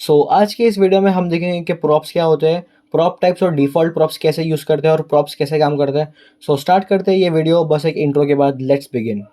आज के इस वीडियो में हम देखेंगे कि प्रॉप्स क्या होते हैं, प्रॉप टाइप्स और डिफ़ॉल्ट प्रॉप्स कैसे यूज़ करते हैं और प्रॉप्स कैसे काम करते हैं। स्टार्ट करते हैं ये वीडियो बस एक इंट्रो के बाद। Let's begin.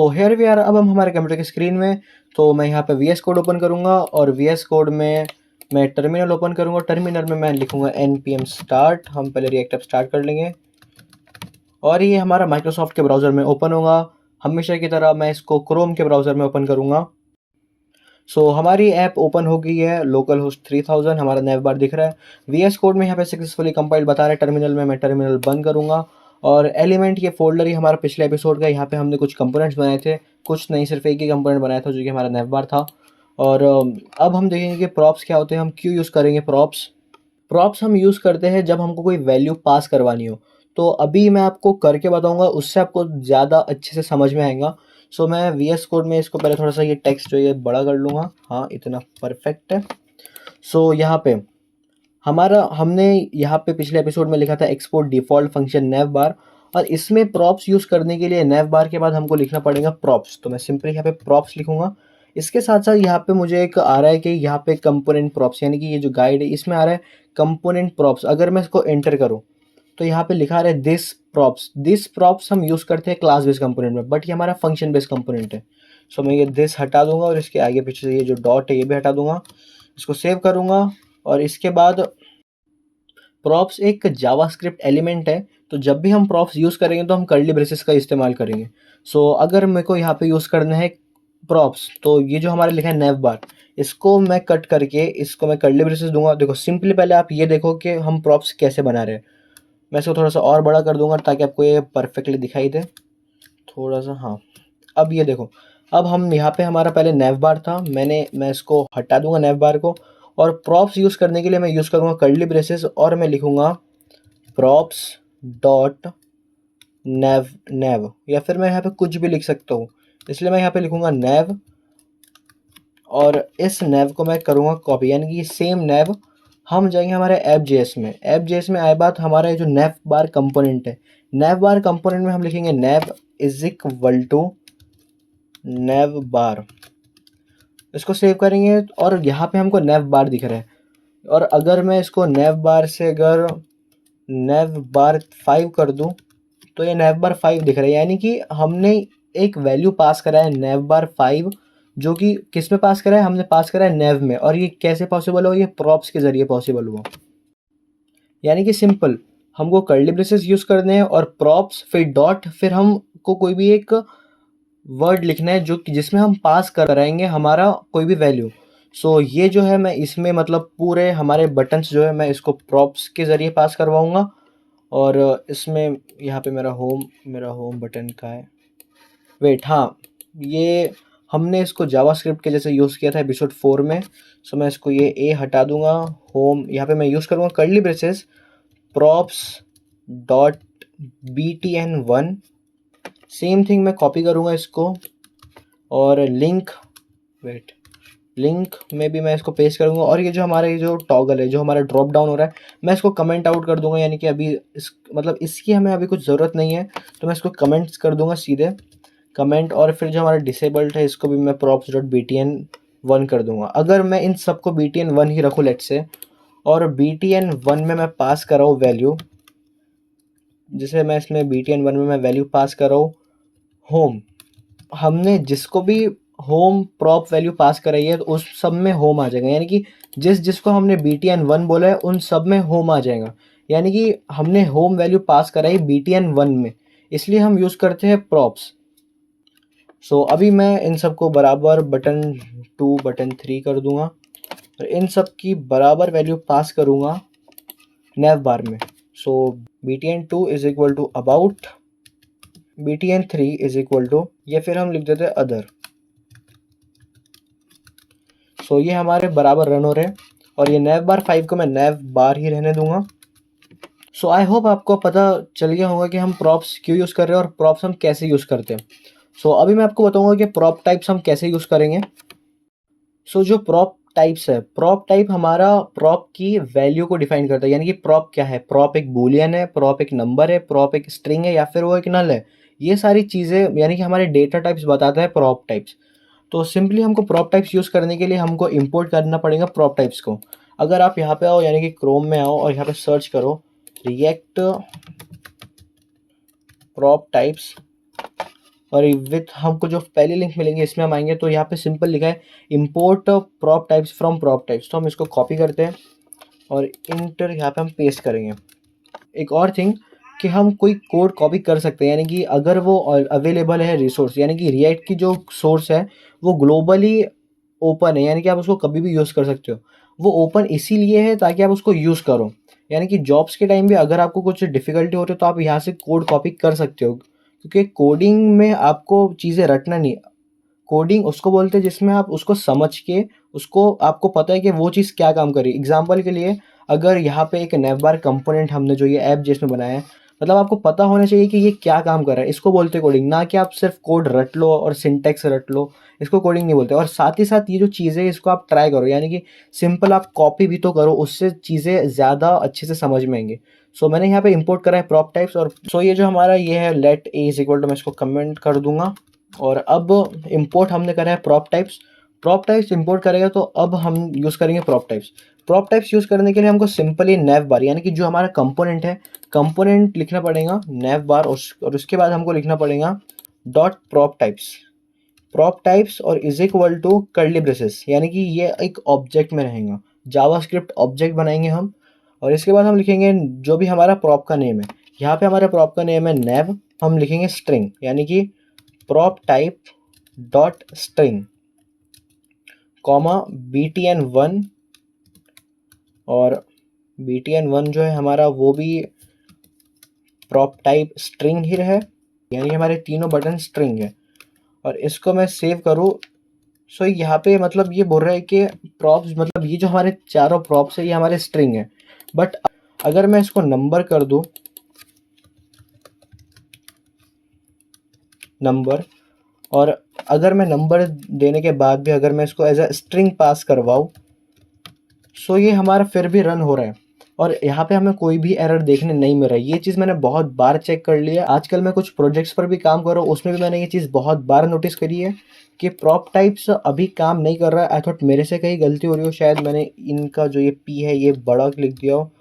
Here we are. अब हम हमारे कंप्यूटर की स्क्रीन में। तो मैं यहाँ पे वीएस कोड ओपन करूँगा और वीएस कोड में मैं टर्मिनल ओपन करूँगा। टर्मिनल में मैं लिखूँगा npm start। हम पहले रिएक्ट ऐप स्टार्ट कर लेंगे और ये हमारा माइक्रोसॉफ्ट के ब्राउज़र में ओपन होगा। हमेशा की तरह मैं इसको क्रोम के ब्राउज़र में ओपन करूँगा। हमारी ऐप ओपन हो गई है। लोकल होस्ट 3000 हमारा नेव बार दिख रहा है। वीएस कोड में यहाँ पे सक्सेसफुली कंपाइल्ड बता रहा है। टर्मिनल में मैं टर्मिनल बंद करूँगा और एलिमेंट ये फोल्डर ही हमारा पिछले एपिसोड का। यहाँ पे हमने कुछ कंपोनेंट्स बनाए थे, कुछ नहीं, सिर्फ एक ही कंपोनेंट बनाया था जो कि हमारा नेव बार था। और अब हम देखेंगे कि प्रॉप्स क्या होते हैं, हम क्यों यूज़ करेंगे प्रॉप्स। प्रॉप्स हम यूज़ करते हैं जब हमको कोई वैल्यू पास करवानी हो। तो अभी मैं आपको करके बताऊंगा, उससे आपको ज़्यादा अच्छे से समझ में आएगा। मैं वीएस कोड में इसको पहले थोड़ा सा ये टेक्स्ट जो ये बड़ा कर लूँगा। हाँ, इतना परफेक्ट है। यहाँ पे हमारा हमने यहाँ पे पिछले एपिसोड में लिखा था एक्सपोर्ट डिफ़ॉल्ट फंक्शन नेव बार, और इसमें प्रॉप्स यूज़ करने के लिए नेव बार के बाद हमको लिखना पड़ेगा प्रॉप्स। तो मैं सिंपली यहाँ पे प्रॉप्स लिखूँगा। इसके साथ साथ यहाँ पे मुझे एक आ रहा है कि यहाँ पे कंपोनेंट प्रॉप्स, यानी कि ये जो गाइड है इसमें आ रहा है कंपोनेंट प्रॉप्स। अगर मैं इसको एंटर करूँ तो यहाँ पे लिखा रहा है दिस प्रॉप्स। दिस प्रॉप्स हम यूज़ करते हैं क्लास बेस्ड कंपोनेंट में, बट ये हमारा फंक्शन बेस्ड कंपोनेंट है। मैं ये दिस हटा दूंगा और इसके आगे पीछे से ये जो डॉट है ये भी हटा दूंगा। इसको सेव करूंगा और इसके बाद प्रॉप्स एक जावास्क्रिप्ट एलिमेंट है। तो जब भी हम प्रॉप्स यूज़ करेंगे तो हम कर्ली ब्रेसेस का इस्तेमाल करेंगे। अगर मेरे को यहाँ पे यूज़ करना है प्रॉप्स, तो ये जो हमारे लिखा है नेव बार, इसको मैं कट करके इसको मैं कर्ली ब्रेसेस दूंगा। देखो सिंपली पहले आप ये देखो कि हम प्रॉप्स कैसे बना रहे हैं। मैं इसको थोड़ा सा और बड़ा कर दूंगा ताकि आपको ये परफेक्टली दिखाई दे। थोड़ा सा, हाँ। अब ये देखो, अब हम यहाँ पे हमारा पहले नेव बार था, मैं इसको हटा दूंगा नेव बार को। और प्रॉप्स यूज़ करने के लिए मैं यूज़ करूँगा कर्ली ब्रेसेस और मैं लिखूँगा प्रॉप्स डॉट नेव नेव, या फिर मैं यहाँ पे कुछ भी लिख सकता हूँ, इसलिए मैं यहाँ पे लिखूँगा नेव। और इस नेव को मैं करूँगा कॉपी, यानी कि सेम नेव हम जाएंगे हमारे ऐप जेएस में। ऐप जेएस में आए बात हमारा जो नेव बार कंपोनेंट है, नेव बार कंपोनेंट में हम लिखेंगे नेव इज इक्वल टू नेव बार। इसको सेव करेंगे और यहाँ पे हमको नेव बार दिख रहा है। और अगर मैं इसको नेव बार से अगर नेव बार 5 कर दूं तो ये नेव बार 5 दिख रहा है, यानी कि हमने एक वैल्यू पास करा है नेव बार 5, जो कि किस में पास करा है, हमने पास करा है नेव में। और ये कैसे पॉसिबल हो, ये प्रॉप्स के ज़रिए पॉसिबल हुआ। यानी कि सिंपल, हमको कर्ली ब्रेसेस यूज़ करने हैं और प्रॉप्स फिर डॉट, फिर हमको कोई भी एक वर्ड लिखना है जो कि जिसमें हम पास कराएंगे हमारा कोई भी वैल्यू। ये जो है मैं इसमें मतलब पूरे हमारे बटन्स जो है मैं इसको प्रॉप्स के ज़रिए पास करवाऊँगा। और इसमें यहाँ पे मेरा होम बटन कहाँ है, वेट, हाँ, ये हमने इसको जावास्क्रिप्ट के जैसे यूज़ किया था एपिसोड 4 में। मैं इसको ये ए हटा दूंगा। होम, यहाँ पे मैं यूज़ करूँगा curly braces props dot btn1। Same thing मैं कॉपी करूँगा इसको और लिंक में भी मैं इसको पेस्ट करूँगा। और ये जो हमारा ये जो टॉगल है, जो हमारा ड्रॉप डाउन हो रहा है, मैं इसको कमेंट आउट कर दूंगा, यानी कि अभी इसकी हमें अभी कुछ ज़रूरत नहीं है, तो मैं इसको कमेंट्स कर दूंगा सीधे कमेंट। और फिर जो हमारा डिसेबल्ड है इसको भी मैं props डॉट btn1 कर दूंगा। अगर मैं इन सबको btn1 ही रखूँ लेट से, और btn1 में मैं पास कर रहा हूँ वैल्यू, जिसे मैं इसमें btn1 में मैं वैल्यू पास कर रहा हूँ होम। हमने जिसको भी होम प्रॉप वैल्यू पास कराई है तो उस सब में होम आ जाएगा, यानी कि जिसको हमने btn1 बोला है उन सब में होम आ जाएगा। यानी कि हमने होम वैल्यू पास कराई btn1 में, इसलिए हम यूज़ करते हैं प्रॉप्स। अभी मैं इन सबको बराबर बटन 2 बटन 3 कर दूंगा और इन सब की बराबर वैल्यू पास करूंगा नेव बार में। btn2 is equal to about, btn3 is equal to, या फिर हम लिख देते हैं अदर। सो ये हमारे बराबर रन हो रहे हैं और ये nav bar 5 को मैं nav bar ही रहने दूंगा। सो आई होप आपको पता चल गया होगा कि हम प्रॉप्स क्यों यूज़ कर रहे हैं और प्रॉप्स हम कैसे यूज़ करते हैं। सो अभी मैं आपको बताऊंगा कि प्रॉप टाइप्स हम कैसे यूज़ करेंगे। सो जो प्रॉप टाइप्स है, प्रॉप टाइप हमारा प्रॉप की वैल्यू को डिफाइन करता है, यानी कि प्रॉप क्या है, प्रॉप एक बूलियन है, प्रॉप एक नंबर है, प्रॉप एक स्ट्रिंग है या फिर वो एक नल है। ये सारी चीज़ें यानी कि हमारे डेटा टाइप्स बताता है प्रॉप टाइप्स। तो सिंपली हमको प्रॉप टाइप्स यूज़ करने के लिए हमको इंपोर्ट करना पड़ेगा प्रॉप टाइप्स को। अगर आप यहाँ पे आओ यानी कि क्रोम में आओ और यहाँ पे सर्च करो रिएक्ट प्रॉप टाइप्स और विथ हमको जो पहली लिंक मिलेंगे इसमें हम आएंगे तो यहाँ पे सिंपल लिखा है import prop types from prop types. तो हम इसको कॉपी करते हैं और इंटर यहाँ पे हम पेस्ट करेंगे। एक और थिंग कि हम कोई कोड कॉपी कर सकते हैं, यानी कि अगर वो अवेलेबल है रिसोर्स, यानी कि रिएक्ट की जो सोर्स है वो ग्लोबली ओपन है, यानी कि आप उसको कभी भी यूज़ कर सकते हो। वो ओपन इसीलिए है ताकि आप उसको यूज़ करो, यानी कि जॉब्स के टाइम भी अगर आपको कुछ डिफ़िकल्टी होती है तो आप यहाँ से कोड कॉपी कर सकते हो, क्योंकि कोडिंग में आपको चीज़ें रटना नहीं। कोडिंग उसको बोलते हैं जिसमें आप उसको समझ के उसको आपको पता है कि वो चीज़ क्या काम कर रही है। एग्जांपल के लिए अगर यहाँ पे एक नैवबार कंपोनेंट हमने जो ये ऐप जिसमें बनाया है, मतलब आपको पता होना चाहिए कि ये क्या काम कर रहा है। इसको बोलते हैं कोडिंग, ना कि आप सिर्फ कोड रट लो और सिंटैक्स रट लो। इसको कोडिंग नहीं बोलते। और साथ ही साथ ये जो चीज़ें इसको आप ट्राई करो, यानी कि सिंपल आप कॉपी भी तो करो, उससे चीज़ें ज़्यादा अच्छे से समझ में आएंगे। सो मैंने यहाँ पे इंपोर्ट करा है प्रॉप टाइप्स और सो ये जो हमारा ये है let a is equal to, मैं इसको कमेंट कर दूंगा। और अब इंपोर्ट हमने करा है prop types. Prop types import करेगा तो अब हम यूज़ करेंगे prop types. Prop types use करने के लिए हमको सिंपली नैव बार, यानी कि जो हमारा कंपोनेंट है, कंपोनेंट लिखना पड़ेगा नैव बार और उसके बाद हमको लिखना पड़ेगा dot prop types, prop types और is equal to curly braces, यानी कि ये एक ऑब्जेक्ट में रहेगा। जावास्क्रिप्ट ऑब्जेक्ट बनाएंगे हम और इसके बाद हम लिखेंगे जो भी हमारा प्रॉप का नेम है। यहाँ पे हमारे प्रॉप का नेम है नैव, हम लिखेंगे स्ट्रिंग, यानी कि prop type dot string comma btn1, और btn1 जो है हमारा वो भी प्रॉप टाइप स्ट्रिंग ही है, यानी हमारे तीनों बटन स्ट्रिंग है। और इसको मैं सेव करूँ। सो यहाँ पे मतलब ये बोल रहा है कि प्रॉप्स, मतलब ये जो हमारे चारों प्रॉप्स है ये हमारे स्ट्रिंग है। बट अगर मैं इसको नंबर कर दूँ, नंबर, और अगर मैं नंबर देने के बाद भी अगर मैं इसको एज अ स्ट्रिंग पास करवाऊँ, सो ये हमारा फिर भी रन हो रहा है और यहाँ पे हमें कोई भी एरर देखने नहीं मिल रहा है। ये चीज़ मैंने बहुत बार चेक कर लिया। आजकल मैं कुछ प्रोजेक्ट्स पर भी काम कर रहा हूँ, उसमें भी मैंने ये चीज़ बहुत बार नोटिस करी है कि प्रॉप टाइप्स अभी काम नहीं कर रहा है। आई थॉट मेरे से कहीं गलती हो रही हो, शायद मैंने इनका जो ये पी है ये बड़ा लिख दिया हो,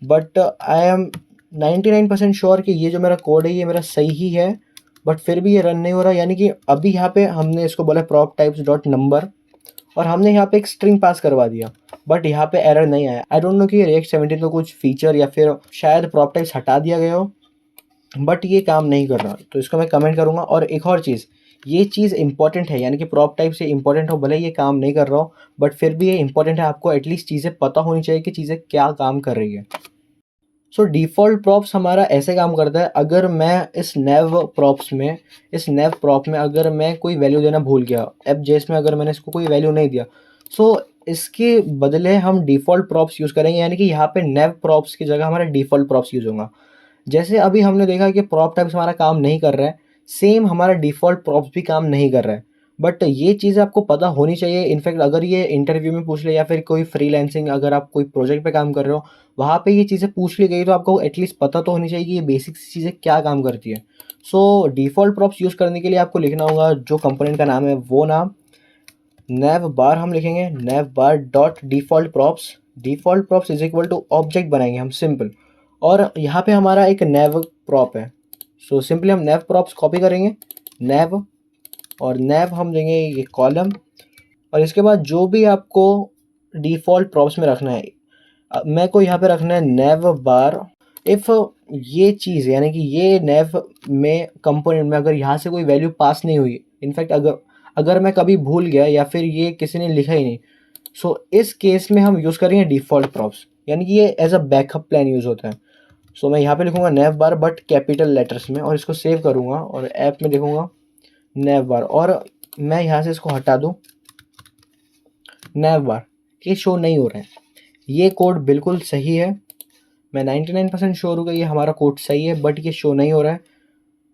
बट आई एम 99% श्योर कि ये जो मेरा कोड है ये मेरा सही ही है, बट फिर भी ये रन नहीं हो रहा। यानी कि अभी यहाँ पे हमने इसको बोला प्रॉप टाइप्स डॉट नंबर और हमने यहाँ पे एक स्ट्रिंग पास करवा दिया, बट यहाँ पे एरर नहीं आया। आई डोंट नो कि रिएक्ट 17 का कुछ फीचर या फिर शायद प्रॉप टाइप्स हटा दिया गया हो, बट ये काम नहीं कर रहा। तो इसको मैं कमेंट करूँगा। और एक और चीज़, ये चीज़ इंपॉर्टेंट है, यानी कि प्रॉप टाइप से इंपॉर्टेंट हो, भले ये काम नहीं कर रहा हो बट फिर भी ये इंपॉर्टेंट है। आपको एटलीस्ट चीज़ें पता होनी चाहिए कि चीज़ें क्या काम कर रही है। सो डिफ़ॉल्ट प्रॉप्स हमारा ऐसे काम करता है, अगर मैं इस इस नैव प्रॉप में अगर मैं कोई वैल्यू देना भूल गया, एफ.जेएस में अगर मैंने इसको कोई वैल्यू नहीं दिया, सो इसके बदले हम डिफ़ॉल्ट प्रॉप्स यूज़ करेंगे, यानी कि यहाँ पे नैव प्रॉप्स की जगह हमारा डिफ़ॉल्ट प्रॉप्स यूज़ होगा। जैसे अभी हमने देखा कि प्रॉप टाइप्स हमारा काम नहीं कर रहा है, सेम हमारा डिफ़ॉल्ट प्रॉप्स भी काम नहीं कर रहा है। बट ये चीज़ आपको पता होनी चाहिए। इनफैक्ट अगर ये इंटरव्यू में पूछ ले या फिर कोई फ्रीलांसिंग, अगर आप कोई प्रोजेक्ट पे काम कर रहे हो, वहाँ पे ये चीज़ें पूछ ली गई तो आपको एटलीस्ट पता तो होनी चाहिए कि ये बेसिक चीज़ें क्या काम करती है। सो डिफ़ॉल्ट प्रॉप्स यूज़ करने के लिए आपको लिखना होगा जो कंपोनेंट का नाम है वो नाम, नैव बार हम लिखेंगे navbar dot default props is equal to object बनाएंगे हम सिंपल, और यहाँ पे हमारा एक नैव प्रॉप है। सो सिंपली हम नैव प्रॉप्स कॉपी करेंगे, नैव, और नैव हम देंगे ये कॉलम, और इसके बाद जो भी आपको डिफ़ॉल्ट प्रॉप्स में रखना है, मेरे को यहाँ पे रखना है नैव बार इफ़ ये चीज़, यानी कि ये नैव में कंपोनेंट में अगर यहाँ से कोई वैल्यू पास नहीं हुई, इनफैक्ट अगर मैं कभी भूल गया या फिर ये किसी ने लिखा ही नहीं, सो इस केस में हम यूज़ करेंगे डिफ़ॉल्ट प्रॉप्स, यानी कि ये as a backup plan use होता है। सो मैं यहाँ पे लिखूँगा nav bar but capital letters में, और इसको सेव करूँगा और ऐप में लिखूँगा नैव बार, और मैं यहाँ से इसको हटा दूँ नेवर, ये शो नहीं हो रहा है। ये कोड बिल्कुल सही है, मैं 99% श्योर हूँ कि ये हमारा कोड सही है, बट ये शो नहीं हो रहा है।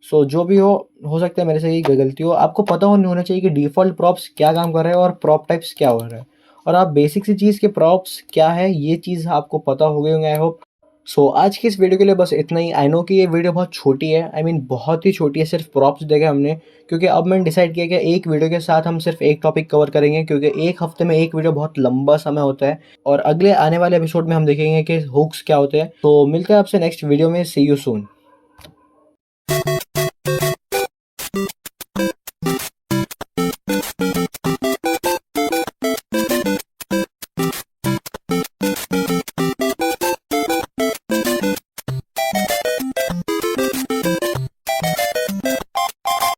सो जो भी हो सकता है मेरे से ये गलती हो। आपको पता होना चाहिए कि डिफ़ॉल्ट प्रॉप्स क्या काम कर रहे हैं और प्रॉप टाइप्स क्या हो रहा है, और आप बेसिक सी चीज़ के प्रॉप्स क्या है ये चीज़ आपको पता हो गए होंगे आई होप। सो आज की इस वीडियो के लिए बस इतना ही। आई नो कि ये वीडियो बहुत छोटी है, आई मीन बहुत ही छोटी है, सिर्फ प्रॉप्स देखे हमने, क्योंकि अब मैंने डिसाइड किया कि एक वीडियो के साथ हम सिर्फ एक टॉपिक कवर करेंगे, क्योंकि एक हफ्ते में एक वीडियो बहुत लंबा समय होता है, और अगले आने वाले एपिसोड में हम देखेंगे कि हुक्स क्या होते हैं। तो मिलते हैं आपसे नेक्स्ट वीडियो में। सी यू सून।